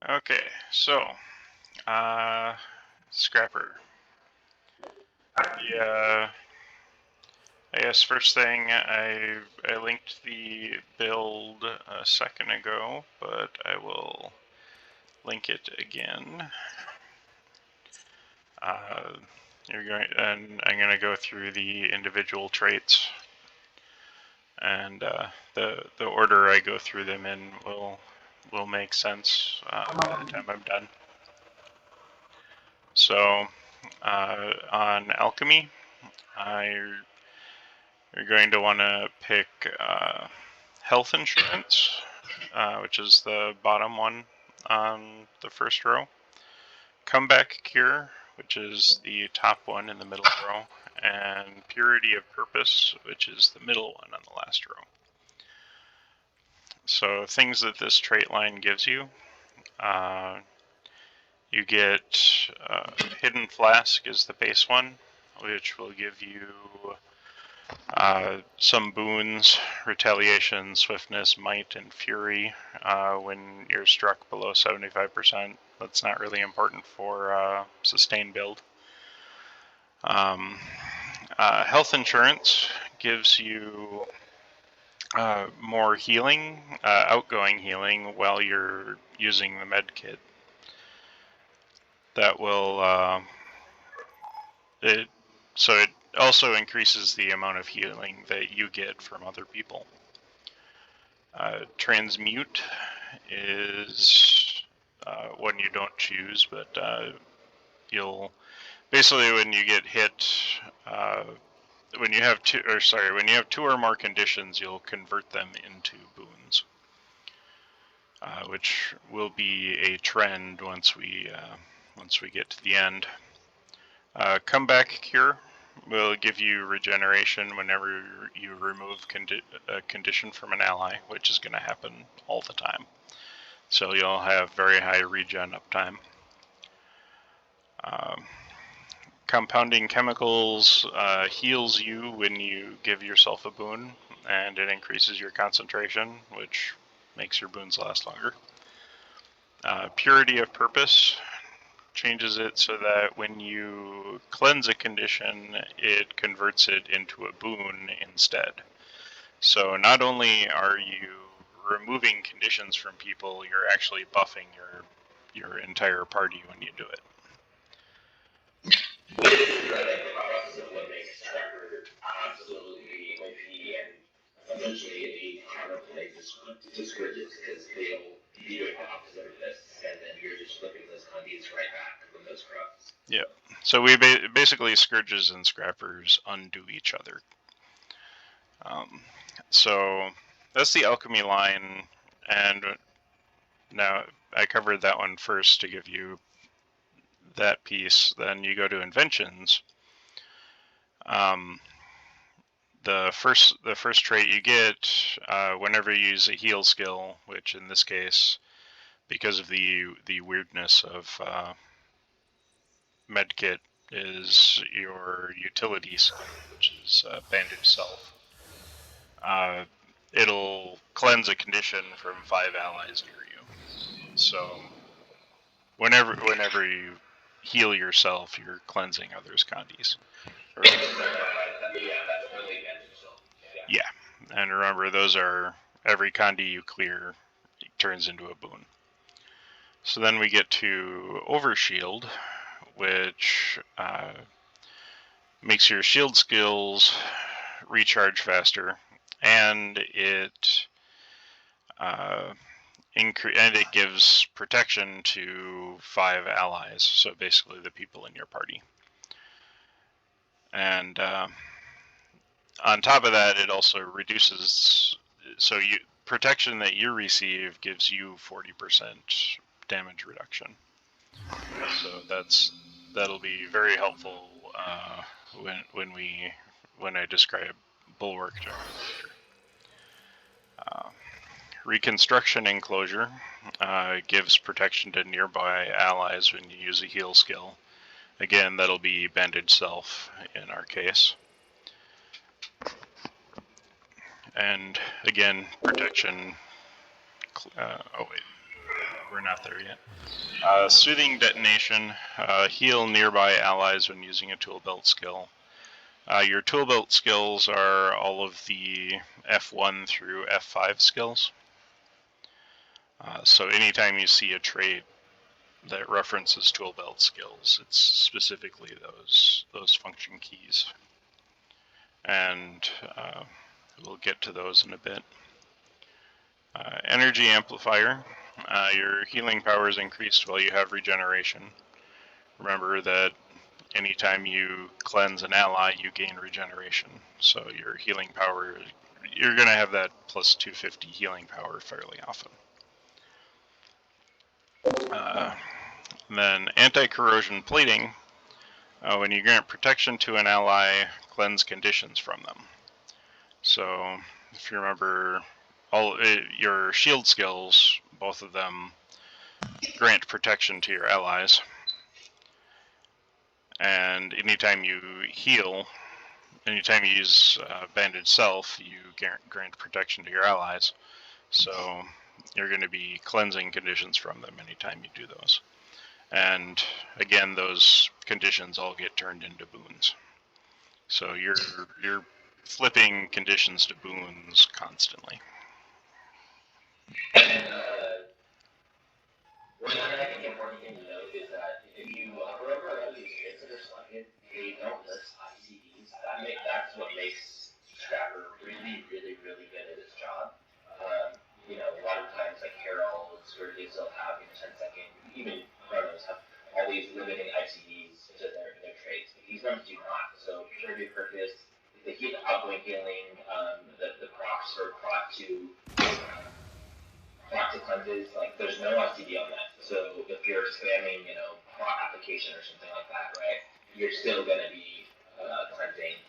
Okay, so, uh, Scrapper. Yeah, I guess first thing, I linked the build a second ago, but I will link it again. And I'm going to go through the individual traits, and the order I go through them in will make sense by the time I'm done. So, on alchemy, you're going to want to pick health insurance, which is the bottom one on the first row. Comeback cure, which is the top one in the middle row, and purity of purpose, which is the middle one on the last row. So things that this trait line gives you, you get hidden flask is the base one, which will give you some boons, retaliation, swiftness, might, and fury when you're struck below 75%. That's not really important for sustain build. Health insurance gives you more healing, outgoing healing, while you're using the med kit. That will it also increases the amount of healing that you get from other people. Transmute is one you don't choose, but you'll basically, when you get hit, when you have two or more conditions, you'll convert them into boons, which will be a trend once we get to the end. Comeback cure will give you regeneration whenever you remove a condition from an ally, which is going to happen all the time. So you'll have very high regen uptime. Compounding chemicals heals you when you give yourself a boon, and it increases your concentration, which makes your boons last longer. Purity of purpose changes it so that when you cleanse a condition, it converts it into a boon instead. So not only are you removing conditions from people, you're actually buffing your entire party when you do it. This is the process of what makes Scrapper absolutely OP and essentially a counterplay to Scourges, because they'll be doing the opposite of this, and then you're just flipping those condies right back from those corrupts. Yeah. So we basically Scourges and Scrappers undo each other. So that's the alchemy line, and now I covered that one first to give you that piece. Then you go to inventions. The first trait you get whenever you use a heal skill, which in this case, because of the weirdness of medkit, is your utility skill, which is bandage self. It'll cleanse a condition from 5 allies near you. So whenever you heal yourself, you're cleansing others' condies. Yeah, and remember, those are every condi you clear turns into a boon. So then we get to Overshield, which makes your shield skills recharge faster, and it gives protection to 5 allies, so basically the people in your party. And on top of that, it also reduces, so protection that you receive gives you 40% damage reduction. So that'll be very helpful when I describe bulwark later. Reconstruction enclosure gives protection to nearby allies when you use a heal skill. Again, that'll be bandage self in our case. And again, protection. Oh wait. we're not there yet. Soothing detonation. Heal nearby allies when using a tool belt skill. Your tool belt skills are all of the F1 through F5 skills. So anytime you see a trait that references tool belt skills, it's specifically those function keys. And we'll get to those in a bit. Energy amplifier. Your healing power is increased while you have regeneration. Remember that anytime you cleanse an ally, you gain regeneration. So your healing power, you're going to have that plus 250 healing power fairly often. Then anti-corrosion plating. When you grant protection to an ally, cleanse conditions from them. So if you remember, your shield skills, both of them grant protection to your allies. And anytime you heal, anytime you use Bandage Self, you grant protection to your allies. So you're going to be cleansing conditions from them anytime you do those. And again, those conditions all get turned into boons. So you're flipping conditions to boons constantly. One I think important thing to note is that if you remember all these traits that are selected, they don't list ICDs. That's what makes Scrapper really, really, really good at his job. A lot of times like Carol and Scourges will have 10-second, even Chronos have all these limiting ICDs to their traits. But these ones do not. So Purity of Purpose, the outgoing healing, the procs for proc to cleanses, like there's no ICD on that. So if you're spamming, proc application or something like that, right, you're still going to be cleansing,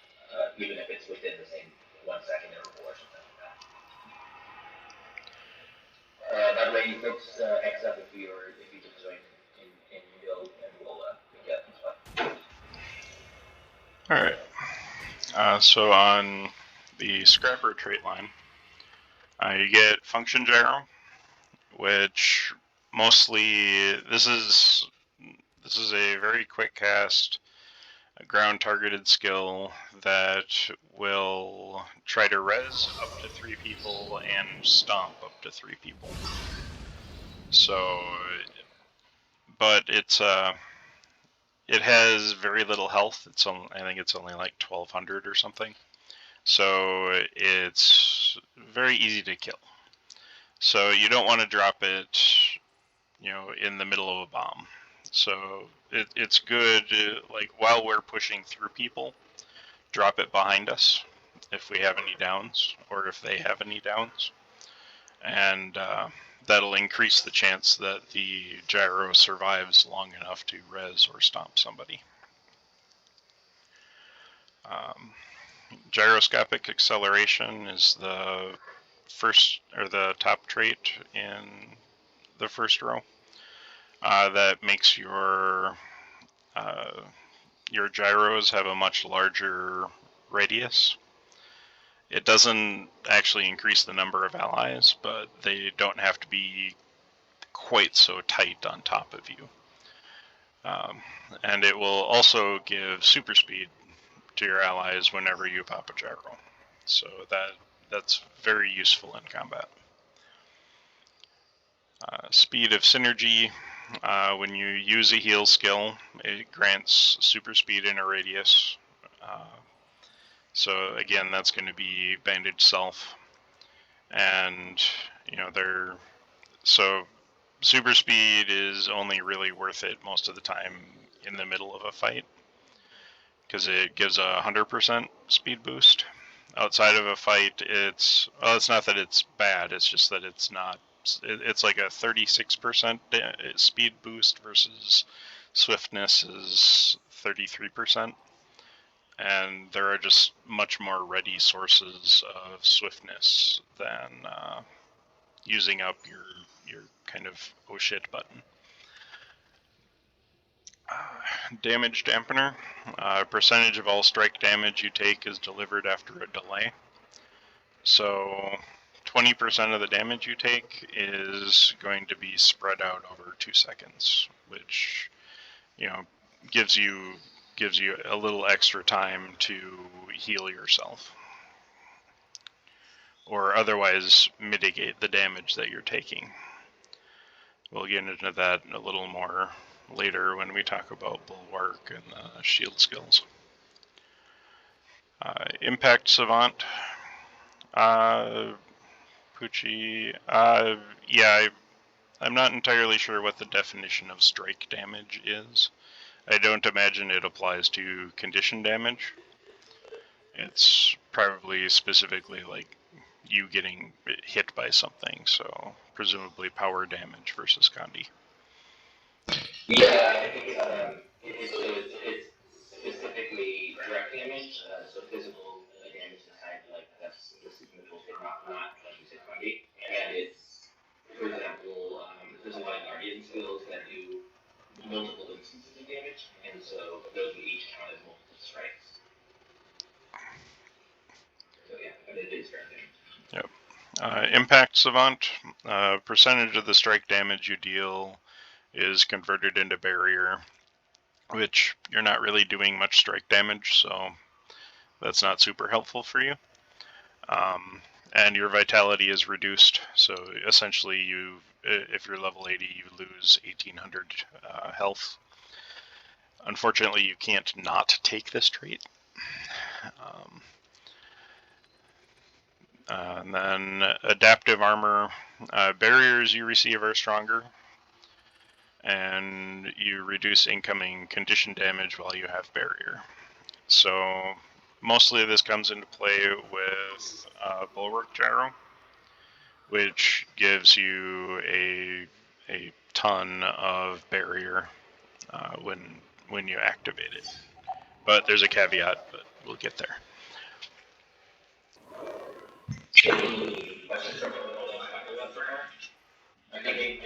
even if it's within the same 1 second interval or something like that. By the way, you folks, X up if you just join in build, and we'll get as well. Alright. So on the Scrapper trait line, you get Function Gyro, which mostly, this is a very quick cast, a ground targeted skill that will try to res up to 3 people and stomp up to 3 people. So, but it has very little health. I think it's only like 1200 or something. So it's very easy to kill. So you don't want to drop it, in the middle of a bomb. So it's good, like while we're pushing through people, drop it behind us if we have any downs or if they have any downs. And that'll increase the chance that the gyro survives long enough to res or stomp somebody. Gyroscopic acceleration is the first or the top trait in the first row. That makes your gyros have a much larger radius. It doesn't actually increase the number of allies, but they don't have to be quite so tight on top of you. And it will also give super speed to your allies whenever you pop a gyro. So that's very useful in combat. Speed of synergy. When you use a heal skill, it grants super speed in a radius. So again, that's going to be Bandage Self. And, so super speed is only really worth it most of the time in the middle of a fight, because it gives a 100% speed boost. Outside of a fight, it's not that it's bad, it's just that it's not, it's like a 36% speed boost versus swiftness is 33%. And there are just much more ready sources of swiftness than using up your kind of oh shit button. Damage dampener. Percentage of all strike damage you take is delivered after a delay. So 20% of the damage you take is going to be spread out over 2 seconds, which, you know, gives you a little extra time to heal yourself, or otherwise mitigate the damage that you're taking. We'll get into that a little more later when we talk about Bulwark and shield skills. Impact Savant. Poochie. Yeah, I'm not entirely sure what the definition of strike damage is. I don't imagine it applies to condition damage. It's probably specifically like you getting hit by something, so presumably power damage versus Condi. Yeah, I think it's specifically direct damage, so physical damage is kind of like that's the neutral thing, not like you said, Condi. And it's, for example, there's a lot of guardian skills that do multiple instances of damage, and so those would each count as multiple strikes. So yeah, it is direct damage. Yep. Impact Savant. Percentage of the strike damage you deal is converted into barrier, which you're not really doing much strike damage, so that's not super helpful for you. And your vitality is reduced, so essentially if you're level 80, you lose 1800 health. Unfortunately, you can't not take this trait. And then adaptive armor. Barriers you receive are stronger, and you reduce incoming condition damage while you have barrier. So mostly this comes into play with Bulwark Gyro, which gives you a ton of barrier when you activate it. But there's a caveat, but we'll get there. I think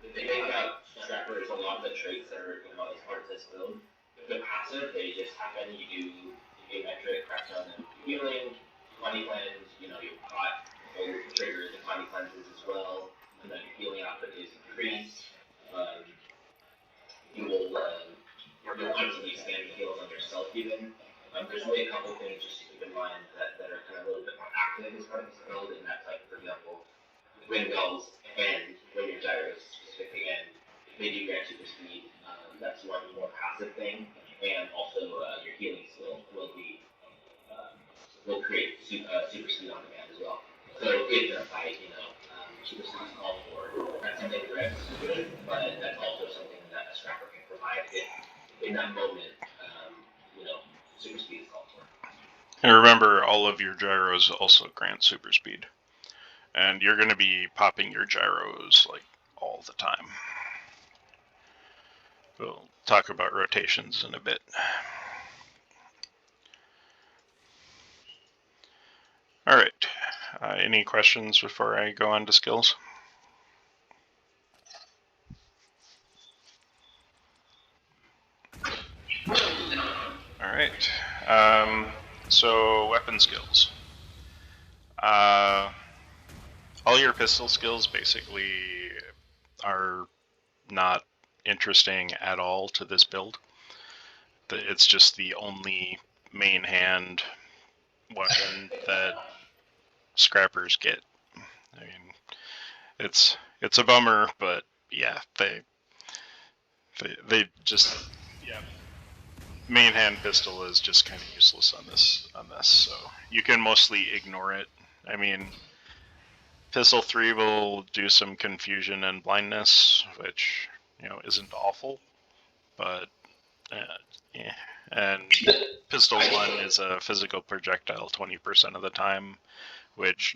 the thing about Scrapper is a lot of the traits that are as part of this build, they're passive, they just happen. You do metric, crackdown, and healing, body cleanse, your pot triggers and body cleanses as well, and then your healing output is increased. You'll constantly expand the heals on yourself even. There's only a couple things just to keep in mind that are kind of a little bit more active as part of this build, and that's like, for example, wind gulls and when your gyros specifically end, they do grant super speed. That's one more passive thing, and also your healing skill will create super speed on demand as well. So if you're a fight, super speed is called for. That's something direct is good, but that's also something that a scrapper can provide if in that moment, super speed is called for. And remember, all of your gyros also grant super speed. And you're going to be popping your gyros like all the time. We'll talk about rotations in a bit. All right. Any questions before I go on to skills? All right. So weapon skills. All your pistol skills basically are not interesting at all to this build. It's just the only main hand weapon that scrappers get. I mean, it's a bummer, but yeah, they just main hand pistol is just kind of useless on this. So you can mostly ignore it. I mean, pistol 3 will do some confusion and blindness, which isn't awful, but yeah. And pistol 1 is a physical projectile 20% of the time, which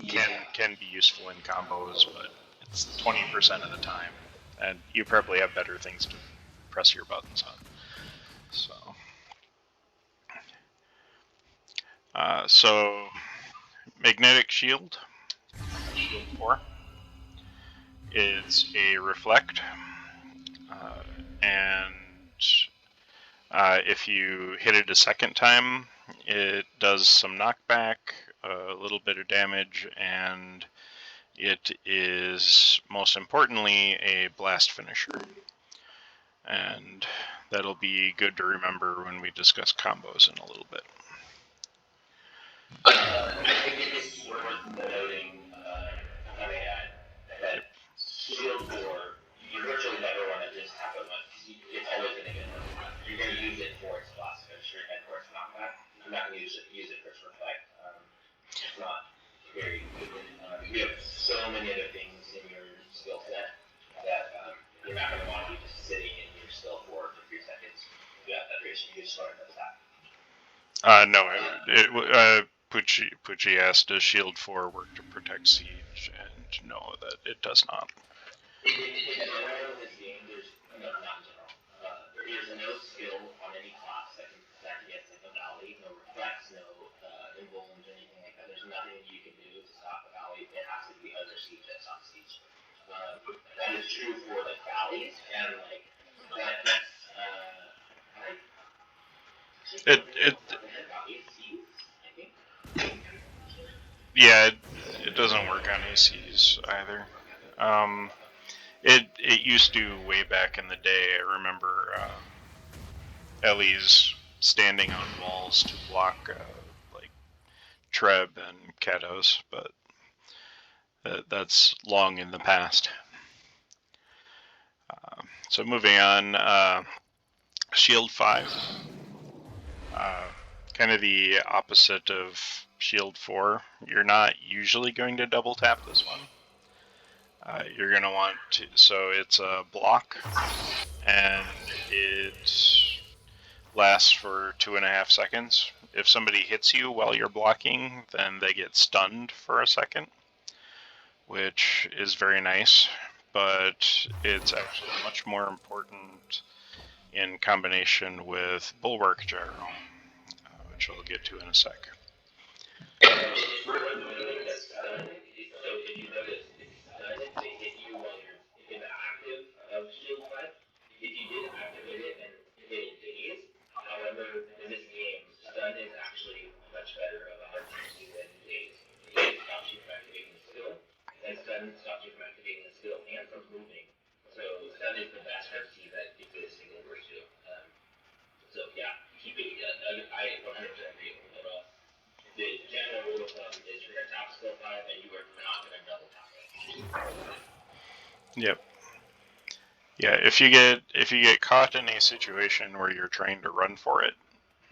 can be useful in combos, but it's 20% of the time, and you probably have better things to press your buttons on. So magnetic shield 4 is a reflect, and if you hit it a second time, it does some knockback, a little bit of damage, and It is, most importantly, a blast finisher. And that'll be good to remember when we discuss combos in a little bit. I think it's worth noting, coming at that Shield 4, you virtually never want to just have it much. It's always going to get double tap. You're going to use it for its blast finisher and for its knockback. I'm not going to use it for its reflect. It's not very good. You have so many other things in your skill set that you're not going to want to be just sitting in your skill for 3 seconds. You got that duration. You just want to tap. No, Pucci asked, does Shield 4 work to protect Siege? And no, that it does not. In general, in this game, there's not in general. There's no skill on any class that can protect against like a valley, no reflex, no invulns, or anything like that. There's nothing you can do to stop a valley. It has to be other siege that stops siege. That is true for like valleys and like that's like It yeah, it doesn't work on ACs either. It used to way back in the day. I remember Ellie's standing on walls to block like Treb and Katos, but that's long in the past. So moving on, Shield 5. Kind of the opposite of Shield 4. You're not usually going to double tap this one. You're going to want to, so it's a block, and it lasts for 2.5 seconds. If somebody hits you while you're blocking, then they get stunned for a second, which is very nice, but it's actually much more important in combination with Bulwark Gyro, which we'll get to in a sec. It's worth noting that stun, so if you notice, it's stun if they hit you while you're in the active of Shield 5. If you did activate it and it'll daze, however, in this game, stun is actually much better of a RTC than daze. Daze stops you from activating the skill, and stun stops you from activating the skill and from moving. So stun is the best RTC that exists in World War II. So yeah, keep it, I 100% agree with it. The general rule of thumb is you're going to tap skill 5 and you are not going to double tap it. Yep. Yeah, if you get caught in a situation where you're trying to run for it,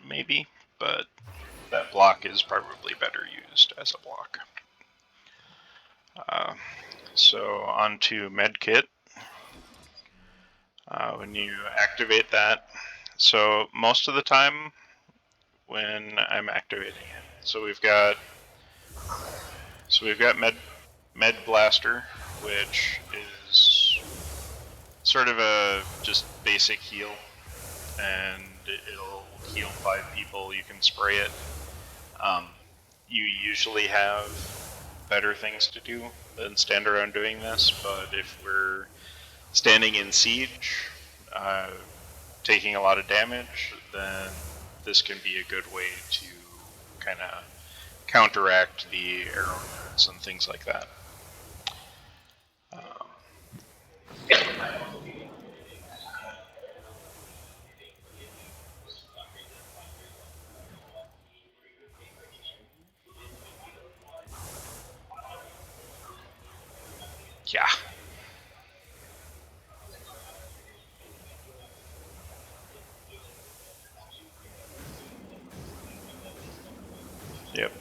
maybe, but that block is probably better used as a block. So on to Medkit. When you activate that, so most of the time when I'm activating it, so we've got Med Blaster, which is sort of a just basic heal, and it'll heal 5 people. You can spray it. You usually have better things to do than stand around doing this, but if we're standing in siege, taking a lot of damage, then this can be a good way to kind of counteract the arrow darts and things like that. Yeah. Yep.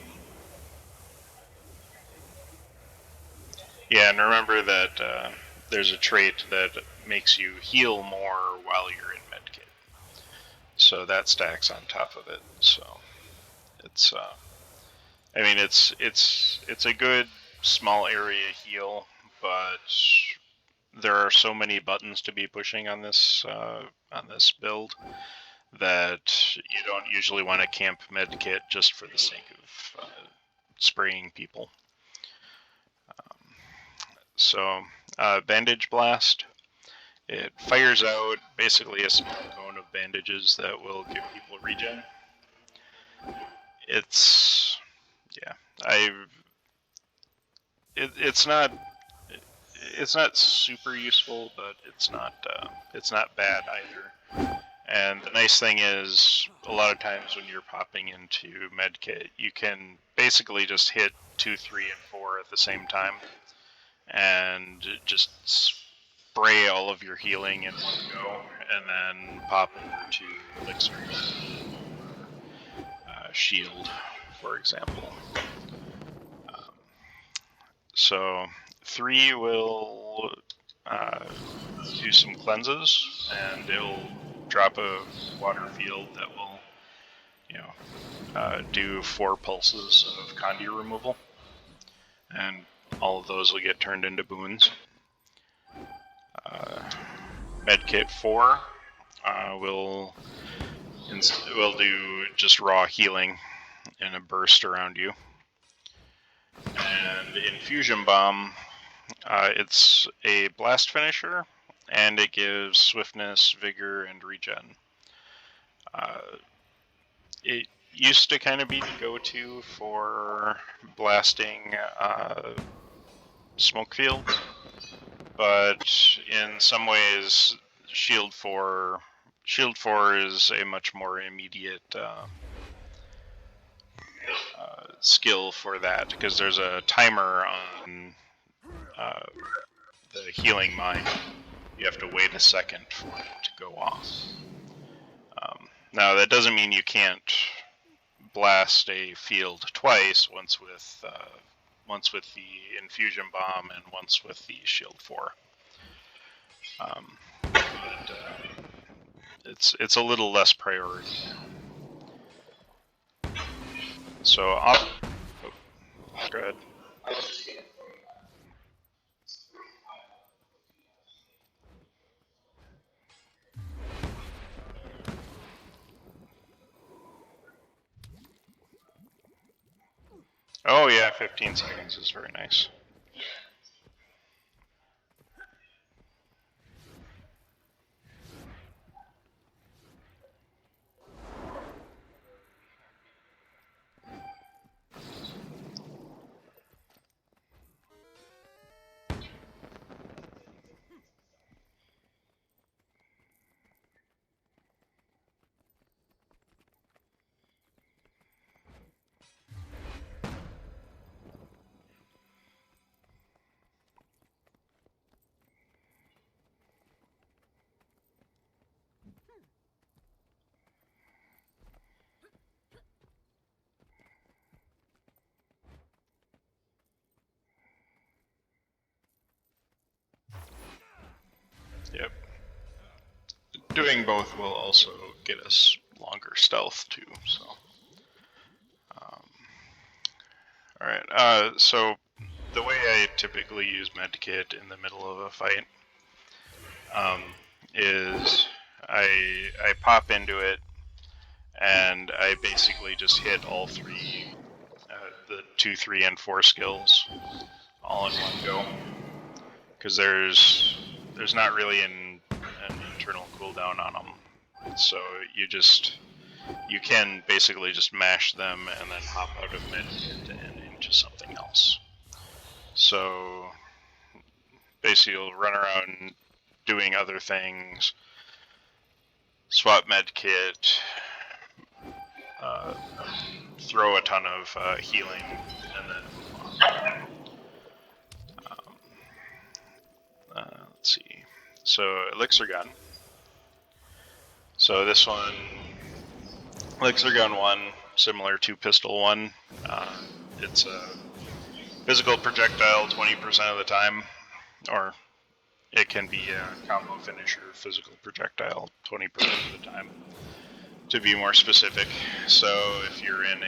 Yeah, and remember that there's a trait that makes you heal more while you're in medkit. So that stacks on top of it. So it's, I mean, it's a good small area heal, but there are so many buttons to be pushing on this build that you don't usually want to camp medkit just for the sake of spraying people. So bandage blast, it fires out basically a small cone of bandages that will give people regen. It's, yeah, it's not super useful, but it's not bad either. And the nice thing is, a lot of times when you're popping into medkit, you can basically just hit 2, 3, and 4 at the same time, and just spray all of your healing in one go, and then pop over to elixirs or shield, for example. So 3 will do some cleanses, and it'll drop a water field that will, do 4 pulses of condy removal, and all of those will get turned into boons. Medkit 4 will do just raw healing in a burst around you. And Infusion Bomb, it's a blast finisher, and it gives swiftness, vigor, and regen. It used to kind of be the go-to for blasting smoke fields, but in some ways, Shield 4 is a much more immediate skill for that, because there's a timer on the healing mine. You have to wait a second for it to go off. Now, that doesn't mean you can't blast a field twice, once with the Infusion Bomb and once with the Shield 4. But it's a little less priority. So go ahead. Oh yeah, 15 seconds is very nice. Yep. Doing both will also get us longer stealth too. So, all right. So the way I typically use medkit in the middle of a fight is I pop into it, and I basically just hit all 3, the 2, 3, and 4 skills all in one go, because there's not really an internal cooldown on them. So you can basically just mash them and then hop out of medkit and into something else. So basically you'll run around doing other things, swap medkit, throw a ton of healing, and then move on. Let's see. So Elixir Gun. So this one, Elixir Gun 1, similar to Pistol 1. It's a physical projectile 20% of the time, or it can be a combo finisher physical projectile 20% of the time, to be more specific. So if you're in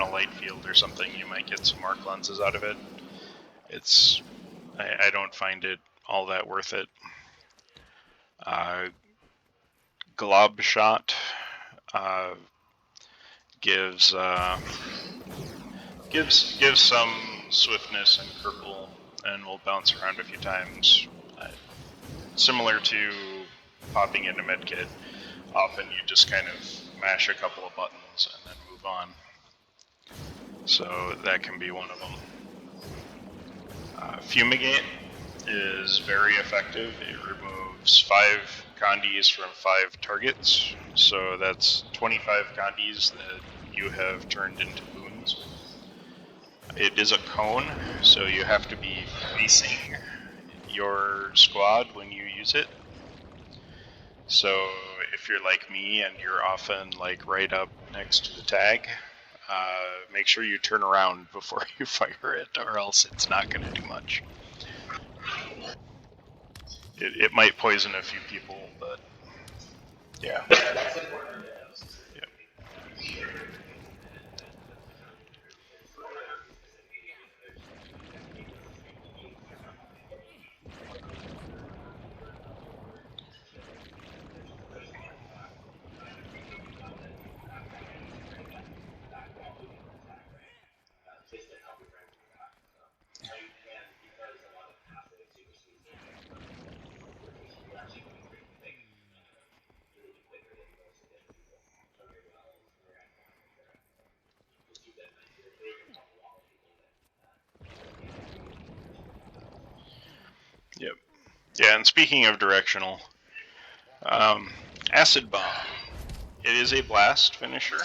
a light field or something, you might get some more cleanses out of it. I don't find it all that worth it. Glob Shot gives some swiftness and purple, and will bounce around a few times. Similar to popping into medkit, often you just kind of mash a couple of buttons and then move on. So that can be one of them. Fumigate is very effective. It removes 5 condies from 5 targets, so that's 25 condies that you have turned into boons. It is a cone, so you have to be facing your squad when you use it. So if you're like me and you're often like right up next to the tag, make sure you turn around before you fire it, or else it's not going to do much. It might poison a few people, but yeah. That's important. Yep. Yeah, and speaking of directional, Acid Bomb. It is a blast finisher.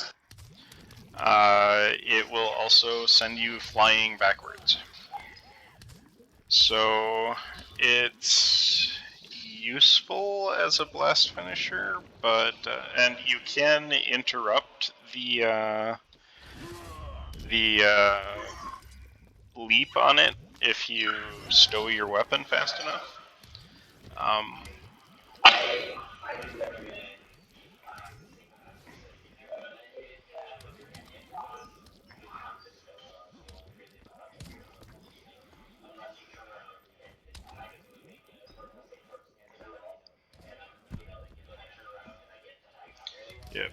It will also send you flying backwards. So it's useful as a blast finisher, but and you can interrupt the leap on it if you stow your weapon fast enough. Yep.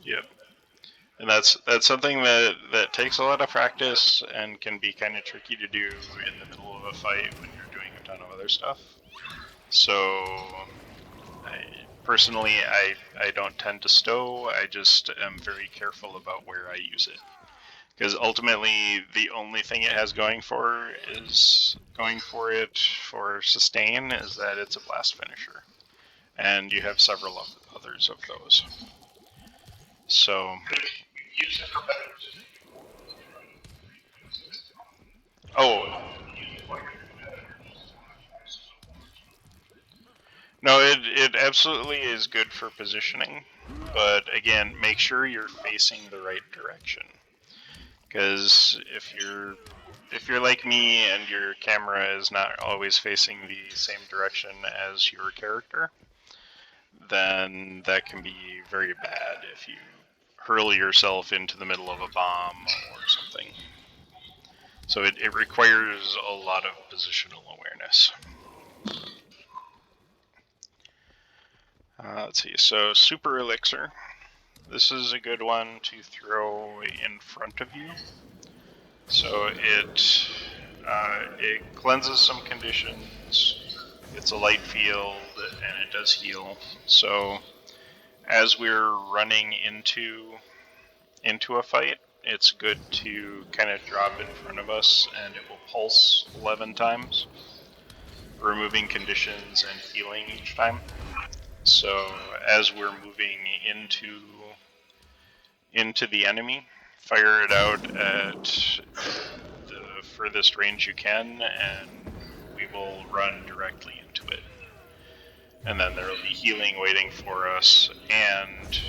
Yep. And that's something that takes a lot of practice and can be kind of tricky to do in the middle of a fight when you're doing a ton of other stuff. So, personally, I don't tend to stow. I just am very careful about where I use it. Because ultimately, the only thing it has going for it for sustain is that it's a blast finisher, and you have several of others of those. So, oh, no, it absolutely is good for positioning, but again, make sure you're facing the right direction. Because if you're like me and your camera is not always facing the same direction as your character, then that can be very bad if you hurl yourself into the middle of a bomb or something. So it requires a lot of positional awareness. Let's see, so Super Elixir. This is a good one to throw in front of you. So it cleanses some conditions, it's a light field, and it does heal. So as we're running into a fight, it's good to kind of drop in front of us, and it will pulse 11 times, removing conditions and healing each time. So as we're moving into the enemy, fire it out at the furthest range you can, and we will run directly into it. And then there will be healing waiting for us, and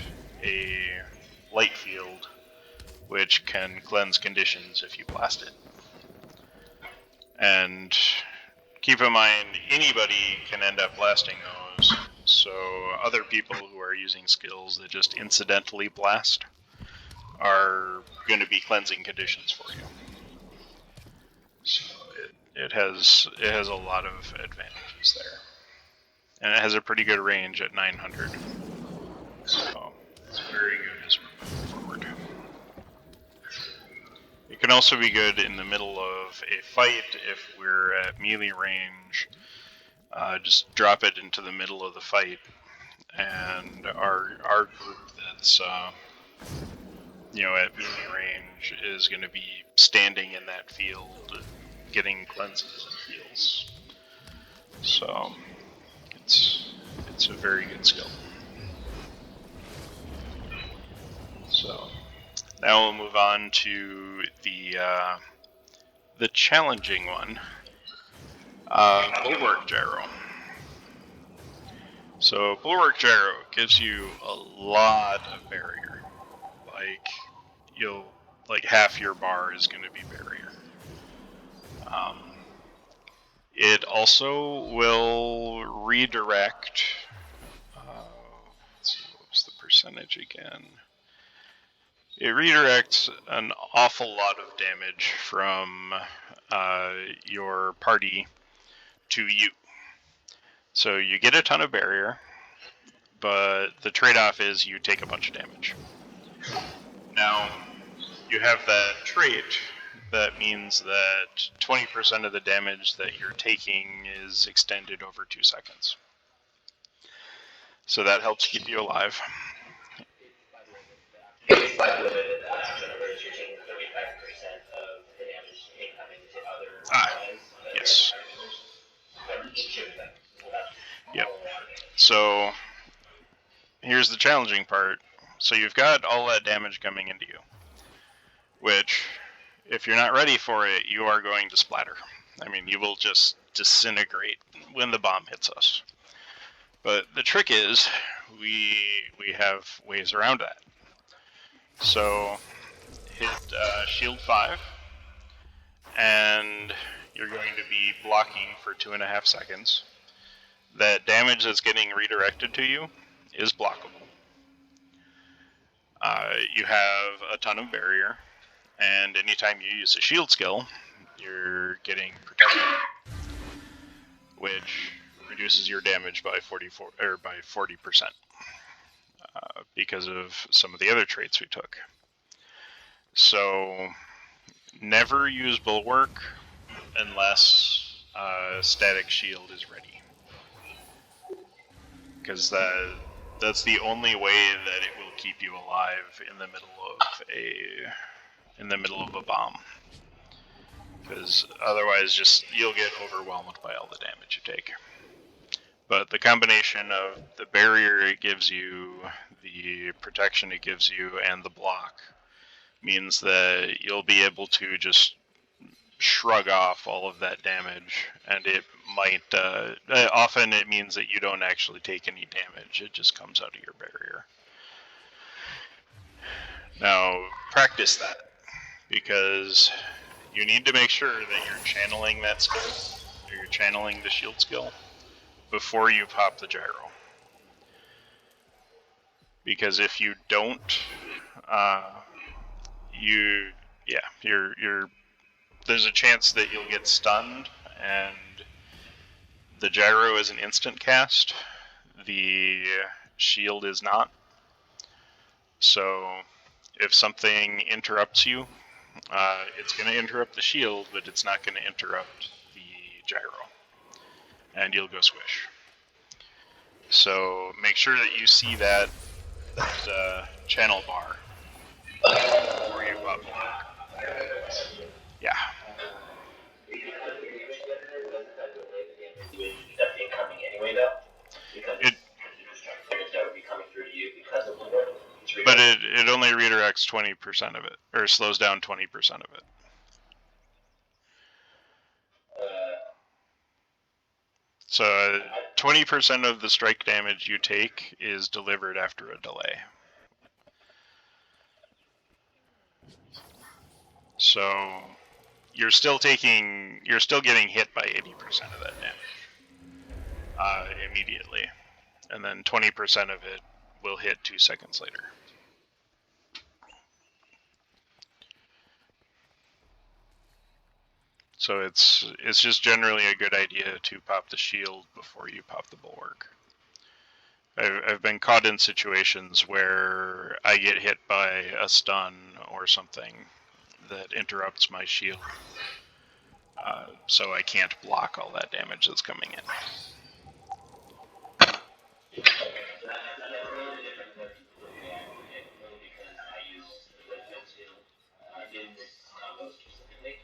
a light field, which can cleanse conditions if you blast it. And keep in mind, anybody can end up blasting those, so other people who are using skills that just incidentally blast are going to be cleansing conditions for you. So it has a lot of advantages there, and it has a pretty good range at 900. So it's very good as we move forward. It can also be good in the middle of a fight if we're at melee range just drop it into the middle of the fight, and our group that's at boon range is going to be standing in that field, getting cleanses and heals. So it's a very good skill. So now we'll move on to the challenging one, Bulwark Gyro. So Bulwark Gyro gives you a lot of barrier. Like half your bar is going to be barrier. It also will redirect. Let's see, what was the percentage again? It redirects an awful lot of damage from your party to you. So you get a ton of barrier, but the trade-off is you take a bunch of damage. Now, you have that trait that means that 20% of the damage that you're taking is extended over 2 seconds. So that helps keep you alive. It's by limited, in other words, you're taking 35% of the damage incoming to other allies. Yes. Each of them. Yep. So here's the challenging part. So you've got all that damage coming into you, which, if you're not ready for it, you are going to splatter. I mean, you will just disintegrate when the bomb hits us. But the trick is, we have ways around that. So hit shield 5, and you're going to be blocking for 2.5 seconds. That damage that's getting redirected to you is blockable. You have a ton of barrier, and anytime you use a shield skill, you're getting protection, which reduces your damage by 40%, because of some of the other traits we took. So never use Bulwark unless static shield is ready, because that's the only way that it will keep you alive in the middle of a bomb. Because otherwise, you'll get overwhelmed by all the damage you take. But the combination of the barrier it gives you, the protection it gives you, and the block means that you'll be able to just shrug off all of that damage, and it might often it means that you don't actually take any damage. It just comes out of your barrier. Now practice that, because you need to make sure that you're channeling that skill, or you're channeling the shield skill, before you pop the gyro. Because if you don't, there's a chance that you'll get stunned, and the gyro is an instant cast. The shield is not. So if something interrupts you, it's going to interrupt the shield, but it's not going to interrupt the gyro, and you'll go squish. So make sure that you see that channel bar before you pop it. Yeah. But it only redirects 20% of it, or slows down 20% of it. So 20% of the strike damage you take is delivered after a delay. So you're still getting hit by 80% of that damage immediately, and then 20% of it will hit 2 seconds later. So it's just generally a good idea to pop the shield before you pop the bulwark. I've been caught in situations where I get hit by a stun or something that interrupts my shield, so I can't block all that damage that's coming in. Okay, so that's really the difference with the way I play it, only because I use the defense field in this combo specifically.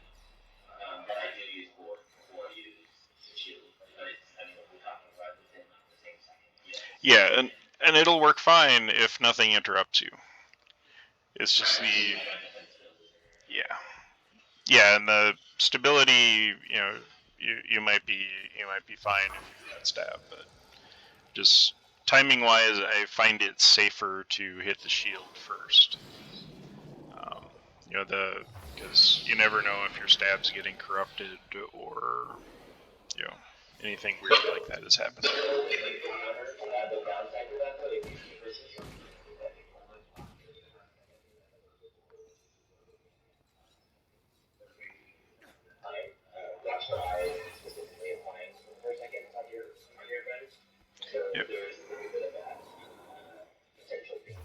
But I do use board before I use the shield. But it's, I mean, we're talking about within like the same second. Yeah, and it'll work fine if nothing interrupts you. It's just the yeah, and the stability. You know, you might be fine if you've got stab, but just timing wise, I find it safer to hit the shield first. You know, because you never know if your stab's getting corrupted or you know anything weird like that is happening. That's what I specifically applying for the first second on your friends. So Yep. there is a little bit of that potential thing.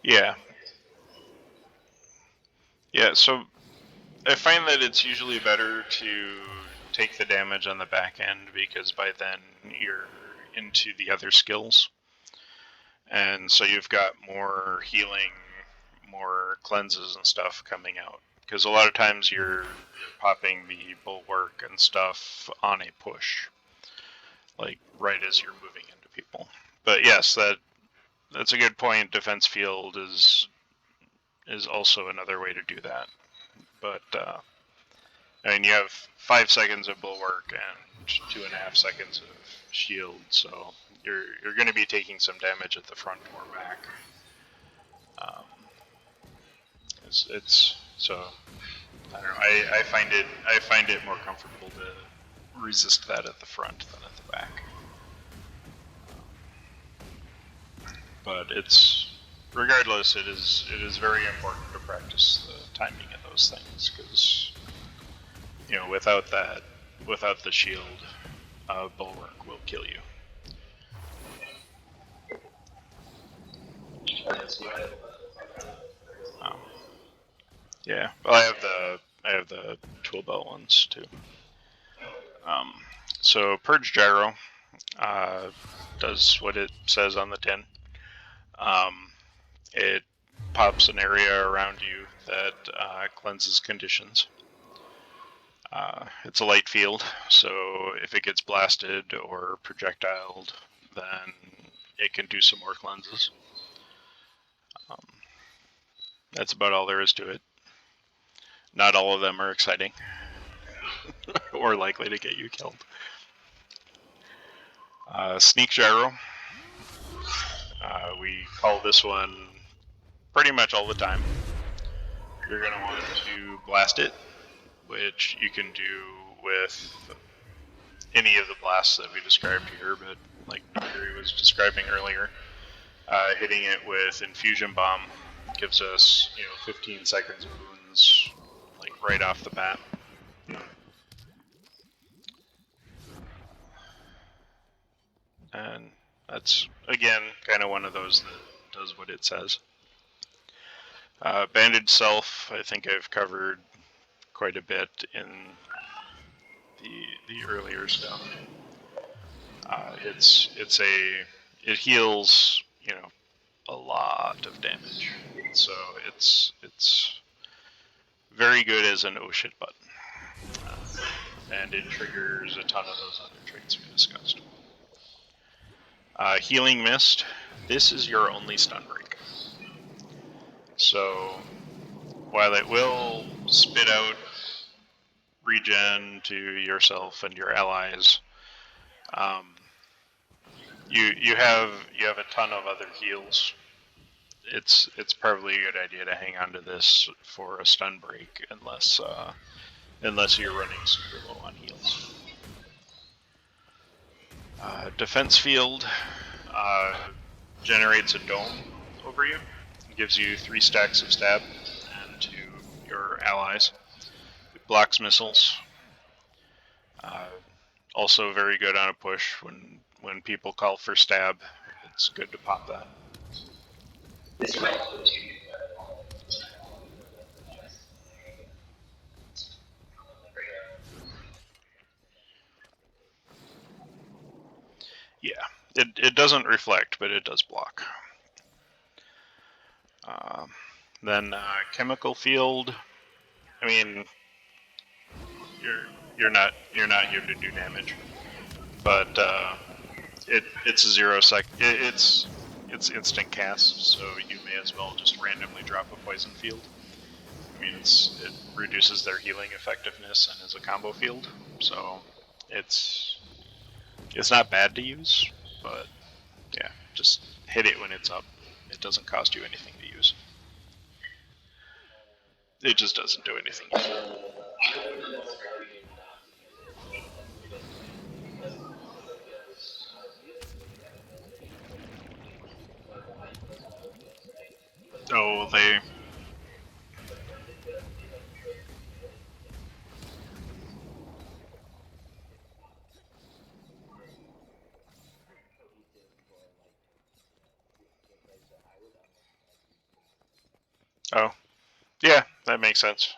Yeah. Yeah, so I find that it's usually better to take the damage on the back end because by then you're into the other skills. And so you've got more healing, more cleanses and stuff coming out. Because a lot of times you're popping the bulwark and stuff on a push, like right as you're moving into people. But yes, that's a good point. Defense field is also another way to do that. But I mean, you have 5 seconds of bulwark and 2.5 seconds of shield, so you're going to be taking some damage at the front or back. It's so I don't know. I find it more comfortable to resist that at the front than at the back. But it's regardless, it is very important to practice the timing of those things because you know without the shield, bulwark will kill you. Yeah, well, I have the tool belt ones too. So Purge Gyro does what it says on the tin. It pops an area around you that cleanses conditions. It's a light field, so if it gets blasted or projectiled, then it can do some more cleanses. That's about all there is to it. Not all of them are exciting or likely to get you killed. Sneak Gyro. We call this one pretty much all the time. You're going to want to blast it, which you can do with any of the blasts that we described here, but like Gary was describing earlier, hitting it with Infusion Bomb gives us 15 seconds of wounds like right off the bat. And that's again kind of one of those that does what it says. Bandage Self, I think I've covered quite a bit in the earlier stuff. It heals a lot of damage, so it's very good as an oh shit button, and it triggers a ton of those other traits we discussed. Healing Mist. This is your only stun break. So while it will spit out regen to yourself and your allies, you have a ton of other heals. It's probably a good idea to hang on to this for a stun break unless you're running super low on heals. Defense field generates a dome over you. It gives you 3 stacks of stab and to your allies. It blocks missiles. Also very good on a push when people call for stab. It's good to pop that. Yeah, it doesn't reflect, but it does block. Then chemical field. I mean, you're not here to do damage, but it's a 0 sec. It's instant cast, so you may as well just randomly drop a poison field. I mean, it reduces their healing effectiveness and is a combo field, so it's not bad to use, but yeah, just hit it when it's up. It doesn't cost you anything to use. It just doesn't do anything. Oh, they. Oh, yeah, that makes sense.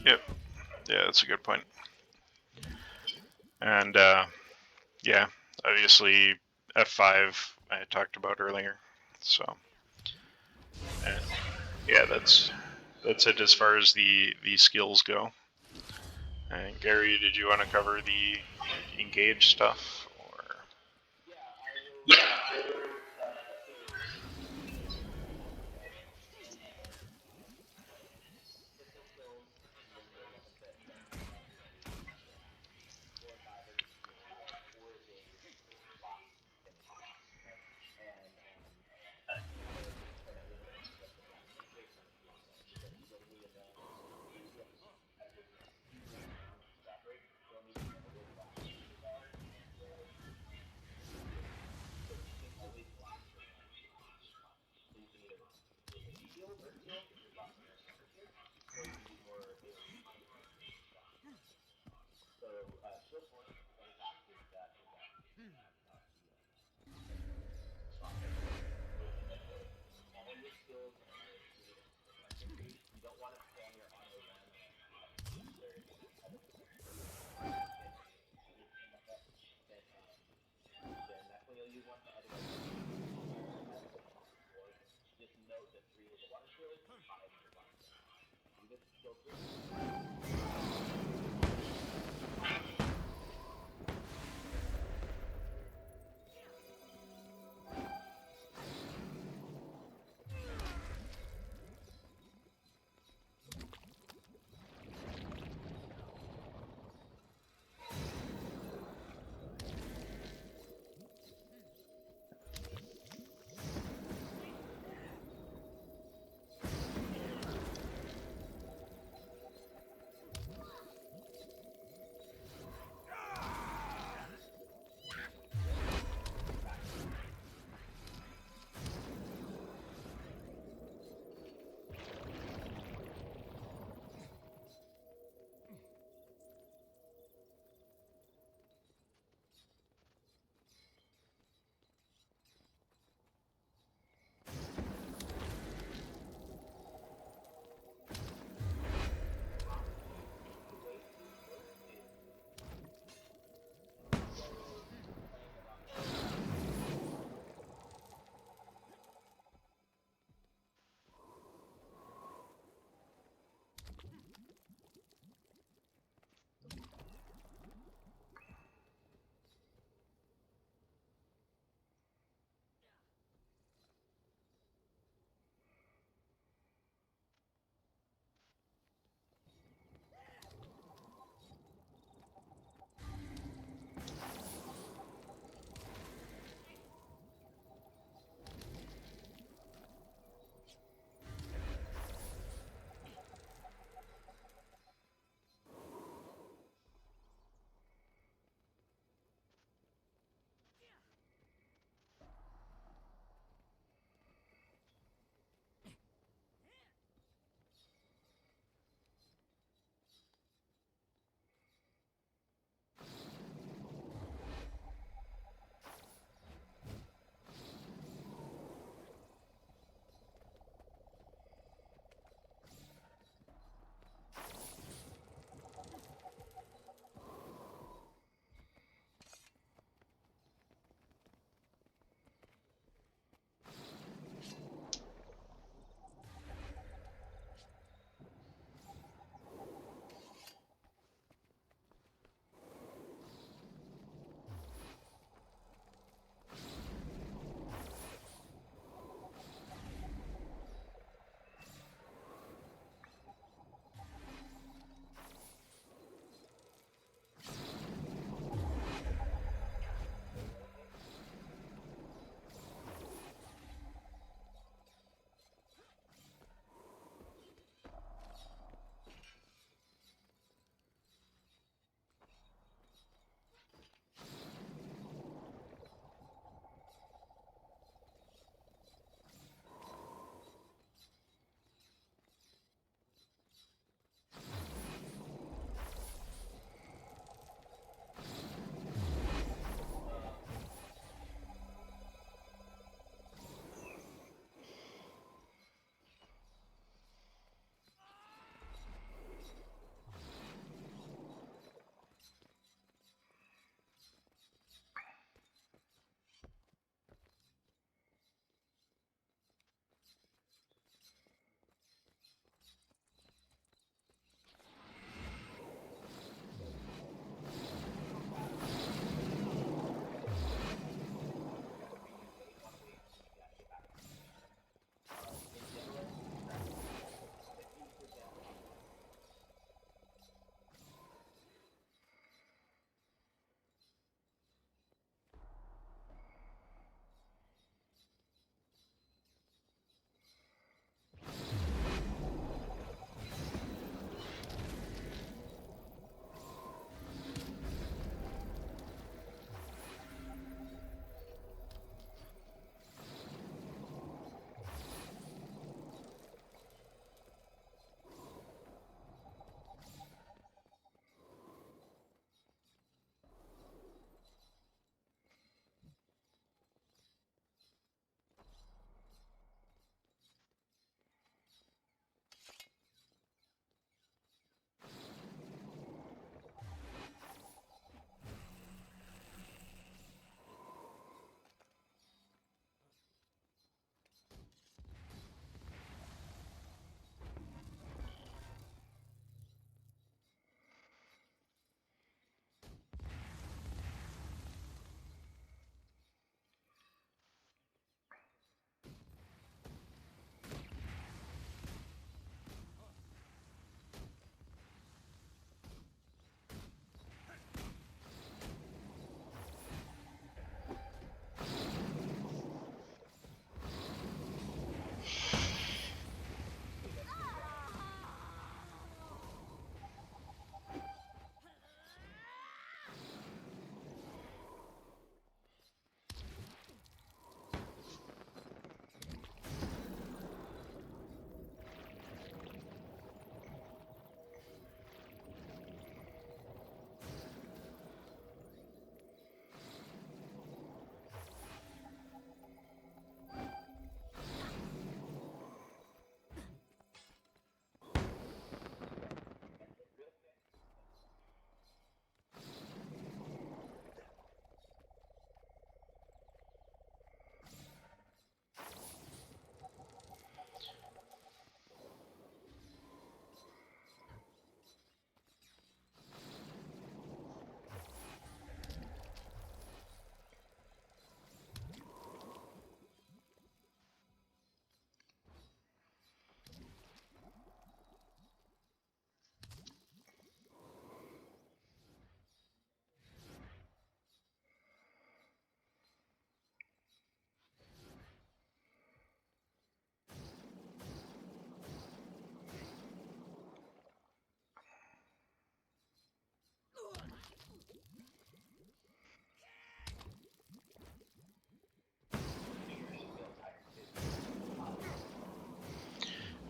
Yep. Yeah, that's a good point. And yeah, obviously F5 I talked about earlier. So yeah, that's it as far as the skills go. And Gary, did you want to cover the engage stuff? Or Yeah,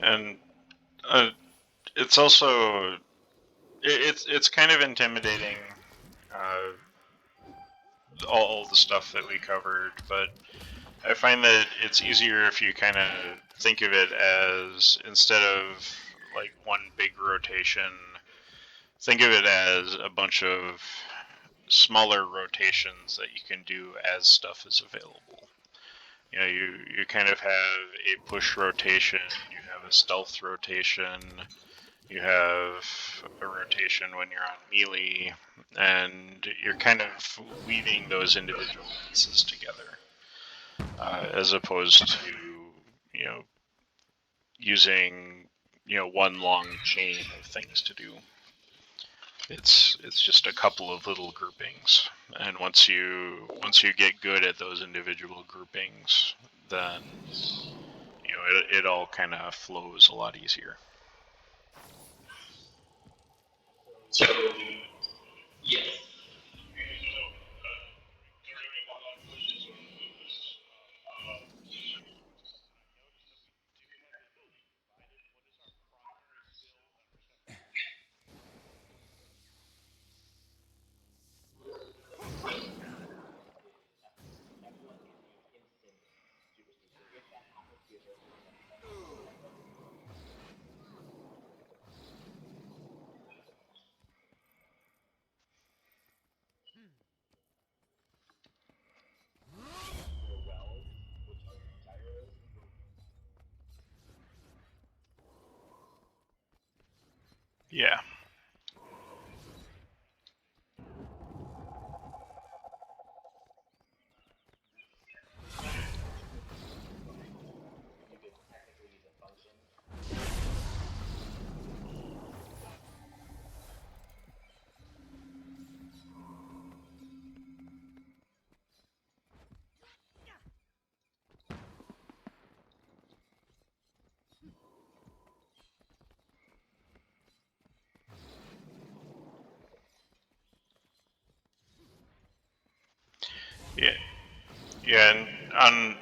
And it's also it's kind of intimidating, uh, all the stuff that we covered, but I find that it's easier if you kind of think of it as, instead of like one big rotation, think of it as a bunch of smaller rotations that you can do as stuff is available. You know, you kind of have a push rotation, you have a stealth rotation, you have a rotation when you're on melee, and you're kind of weaving those individual pieces together, as opposed to, you know, using, you know, one long chain of things to do. It's just a couple of little groupings, and once you get good at those individual groupings, then, you know, it all kind of flows a lot easier. So, yes. Yeah. Yeah. Yeah, and on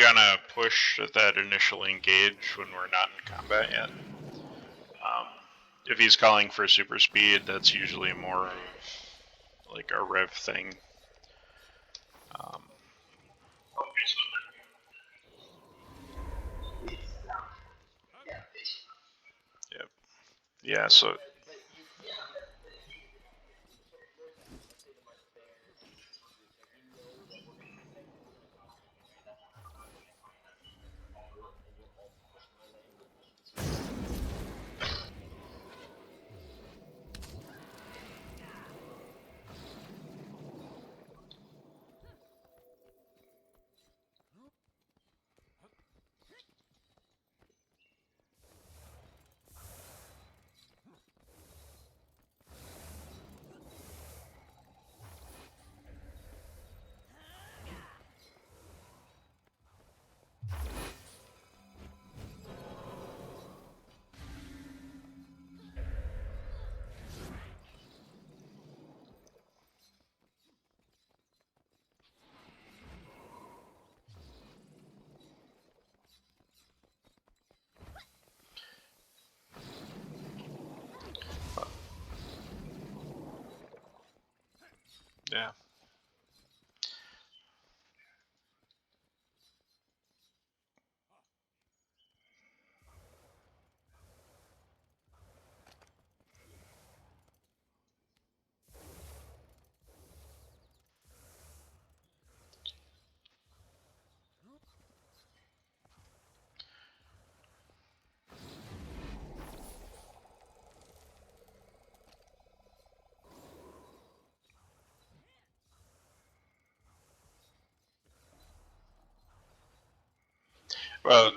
on a push at that initial engage when we're not in combat yet, if he's calling for super speed, that's usually more of like a rev thing. Um, yeah, yeah. So yeah, well,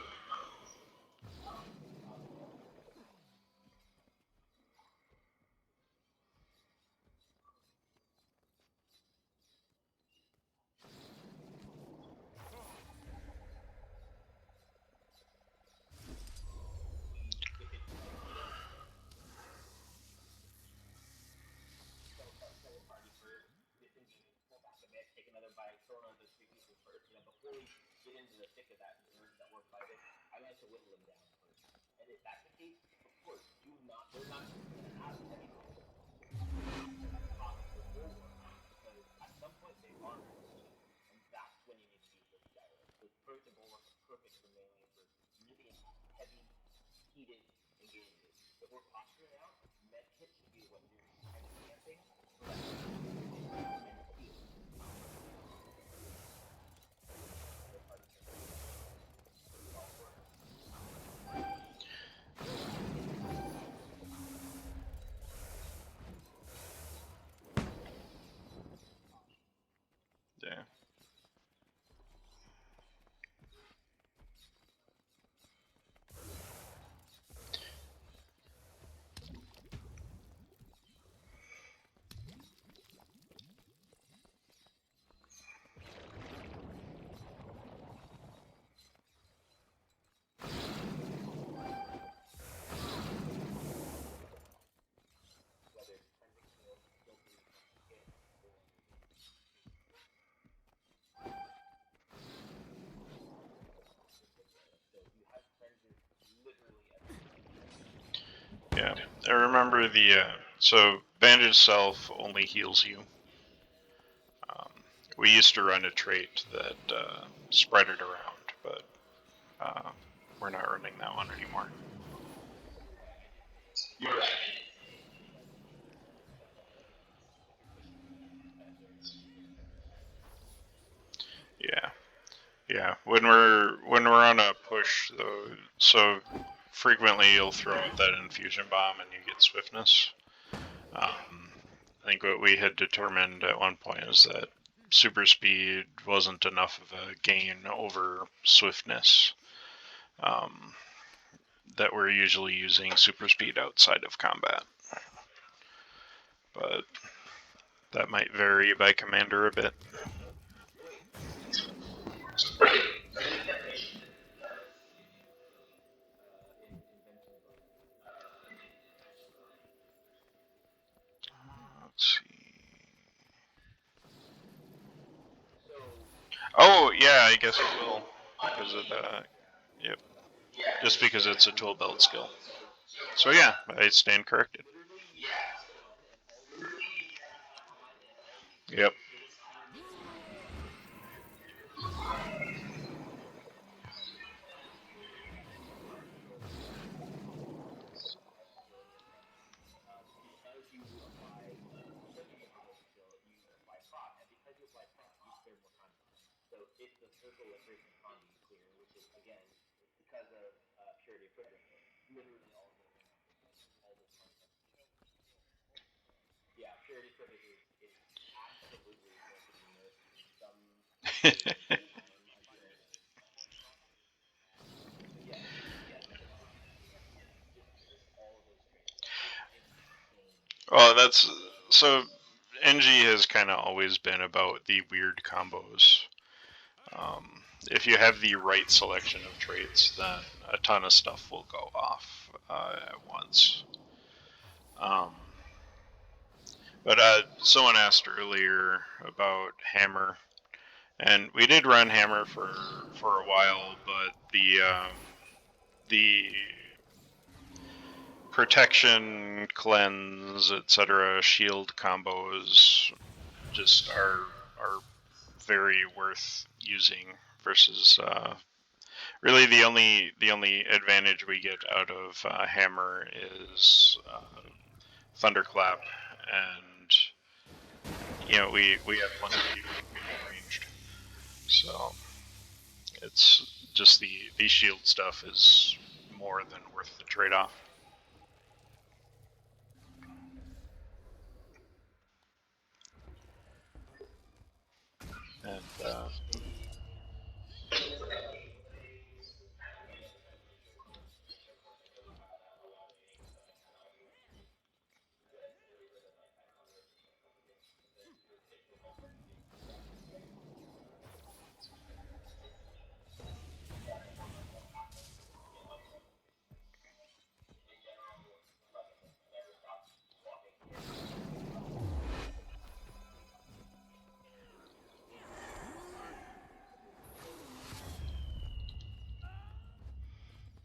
And if that's the case, of course, they're not going to have heavy costs for forward, because at some point they are going to change, and that's when you need to use those gyros. Those Proton Bulwarks are perfect for melee for significant, heavy, heated engagements. If we're posturing out, med kit should be what you're kind of camping for that and heal. Yeah. Whether it's cleansing heal, skill 3 hit, or so you have cleansers literally everywhere. Yeah. I remember so Bandage Self only heals you. We used to run a trait that spread it around, but we're not running that one anymore. You're right. Yeah. Yeah. When we're on a push though, so frequently you'll throw out that infusion bomb and you get swiftness. I think what we had determined at one point is that super speed wasn't enough of a gain over swiftness. That we're usually using super speed outside of combat. But that might vary by commander a bit. Let's see. Oh, yeah, I guess it will. Because of that. Yep. Just because it's a tool belt skill. So yeah, I stand corrected. Yep. So it's the circle of breaking combi you clear, which is again because of purity of equipment. Literally all of those concepts. Yeah, purity of equipment is absolutely going to be nerfed in some time until. Yeah, just all of those traits. It's insane. Well, that's so. NG has kind of always been about the weird combos. If you have the right selection of traits, then a ton of stuff will go off at once. But someone asked earlier about hammer, and we did run hammer for a while, but the protection, cleanse, etc., shield combos just are very worth using versus really the only advantage we get out of hammer is thunderclap, and we have plenty of people ranged, so it's just the shield stuff is more than worth the trade off. And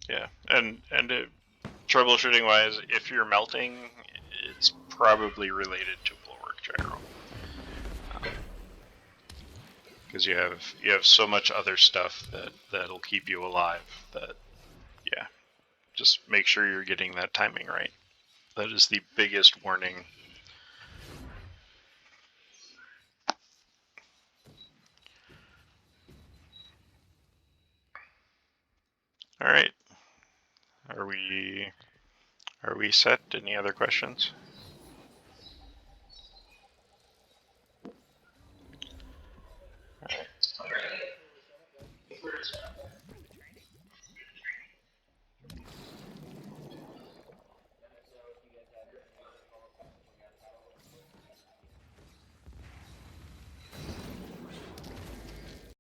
Yeah, and troubleshooting wise, if you're melting, it's probably related to bulwark gyro. Because you have so much other stuff that'll keep you alive. That, yeah, just make sure you're getting that timing right. That is the biggest warning. All right, are we set? Any other questions?